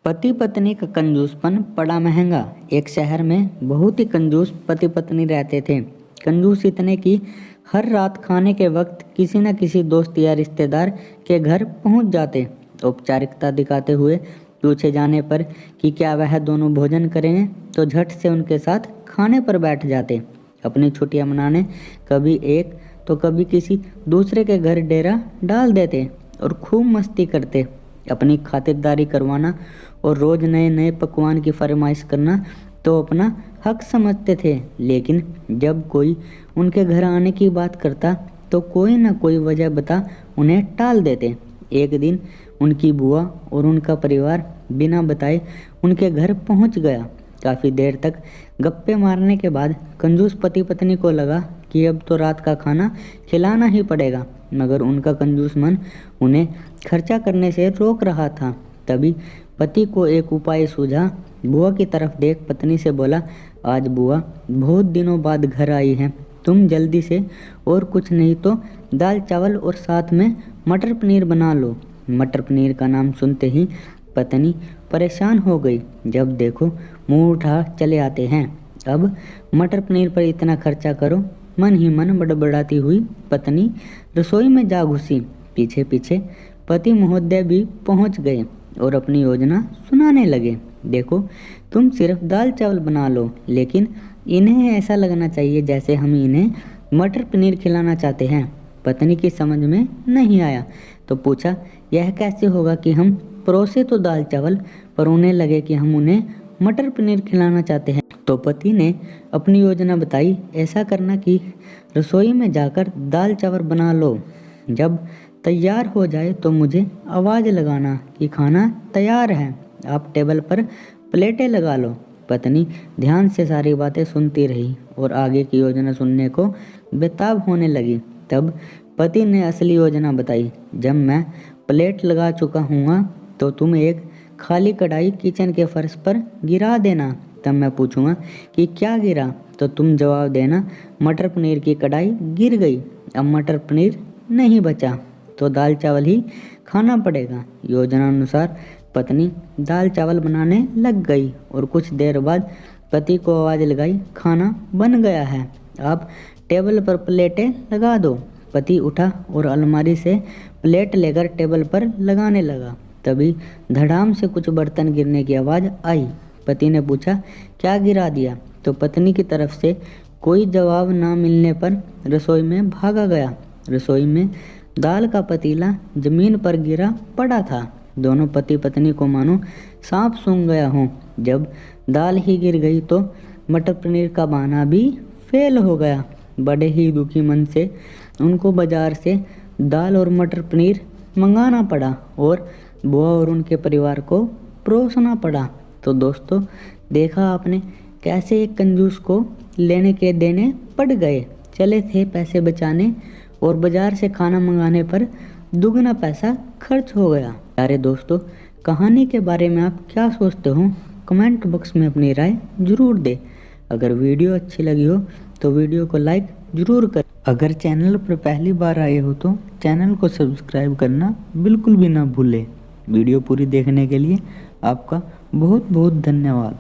पति पत्नी का कंजूसपन पड़ा महंगा। एक शहर में बहुत ही कंजूस पति पत्नी रहते थे। कंजूस इतने कि हर रात खाने के वक्त किसी न किसी दोस्त या रिश्तेदार के घर पहुंच जाते। औपचारिकता दिखाते हुए पूछे जाने पर कि क्या वह दोनों भोजन करेंगे तो झट से उनके साथ खाने पर बैठ जाते। अपनी छुट्टियां मनाने कभी एक तो कभी किसी दूसरे के घर डेरा डाल देते और खूब मस्ती करते। अपनी खातिरदारी करवाना और रोज़ नए नए पकवान की फरमाइश करना तो अपना हक समझते थे, लेकिन जब कोई उनके घर आने की बात करता तो कोई ना कोई वजह बता उन्हें टाल देते। एक दिन उनकी बुआ और उनका परिवार बिना बताए उनके घर पहुंच गया। काफ़ी देर तक गप्पे मारने के बाद कंजूस पति पत्नी को लगा कि अब तो रात का खाना खिलाना ही पड़ेगा, मगर उनका कंजूस मन उन्हें खर्चा करने से रोक रहा था। तभी पति को एक उपाय सूझा। बुआ की तरफ देख पत्नी से बोला, आज बुआ बहुत दिनों बाद घर आई हैं, तुम जल्दी से और कुछ नहीं तो दाल चावल और साथ में मटर पनीर बना लो। मटर पनीर का नाम सुनते ही पत्नी परेशान हो गई। जब देखो मुंह उठा चले आते हैं, अब मटर पनीर पर इतना खर्चा करो। मन ही मन बड़बड़ाती हुई पत्नी रसोई में जा घुसी। पीछे पीछे पति महोदय भी पहुंच गए और अपनी योजना सुनाने लगे। देखो, तुम सिर्फ दाल चावल बना लो, लेकिन इन्हें ऐसा लगना चाहिए जैसे हम इन्हें मटर पनीर खिलाना चाहते हैं। पत्नी की समझ में नहीं आया तो पूछा, यह कैसे होगा कि हम परोसे तो दाल चावल पर उन्हें लगे कि हम उन्हें मटर पनीर खिलाना चाहते हैं। तो पति ने अपनी योजना बताई, ऐसा करना कि रसोई में जाकर दाल चावल बना लो। जब तैयार हो जाए तो मुझे आवाज़ लगाना कि खाना तैयार है। आप टेबल पर प्लेटें लगा लो। पत्नी ध्यान से सारी बातें सुनती रही और आगे की योजना सुनने को बेताब होने लगी। तब पति ने असली योजना बताई, जब मैं प्लेट लगा चुका हूँगा तो तुम एक खाली कढ़ाई किचन के फर्श पर गिरा देना। तब मैं पूछूंगा कि क्या गिरा तो तुम जवाब देना, मटर पनीर की कढ़ाई गिर गई। अब मटर पनीर नहीं बचा तो दाल चावल ही खाना पड़ेगा। योजना अनुसार पत्नी दाल चावल बनाने लग गई और कुछ देर बाद पति को आवाज़ लगाई, खाना बन गया है, आप टेबल पर प्लेटें लगा दो। पति उठा और अलमारी से प्लेट लेकर टेबल पर लगाने लगा। तभी धड़ाम से कुछ बर्तन गिरने की आवाज़ आई। पति ने पूछा, क्या गिरा दिया? तो पत्नी की तरफ से कोई जवाब ना मिलने पर रसोई में भागा गया। रसोई में दाल का पतीला जमीन पर गिरा पड़ा था। दोनों पति पत्नी को मानो सांप सूंघ गया हो। जब दाल ही गिर गई तो मटर पनीर का बहाना भी फेल हो गया। बड़े ही दुखी मन से उनको बाजार से दाल और मटर पनीर मंगाना पड़ा और बुआ और उनके परिवार को परोसना पड़ा। तो दोस्तों, देखा आपने कैसे एक कंजूस को लेने के देने पड़ गए। चले थे पैसे बचाने और बाजार से खाना मंगाने पर दुगना पैसा खर्च हो गया। प्यारे दोस्तों, कहानी के बारे में आप क्या सोचते हो? कमेंट बॉक्स में अपनी राय जरूर दें। अगर वीडियो अच्छी लगी हो तो वीडियो को लाइक जरूर करें। अगर चैनल पर पहली बार आए हो तो चैनल को सब्सक्राइब करना बिल्कुल भी ना भूलें। वीडियो पूरी देखने के लिए आपका बहुत बहुत धन्यवाद।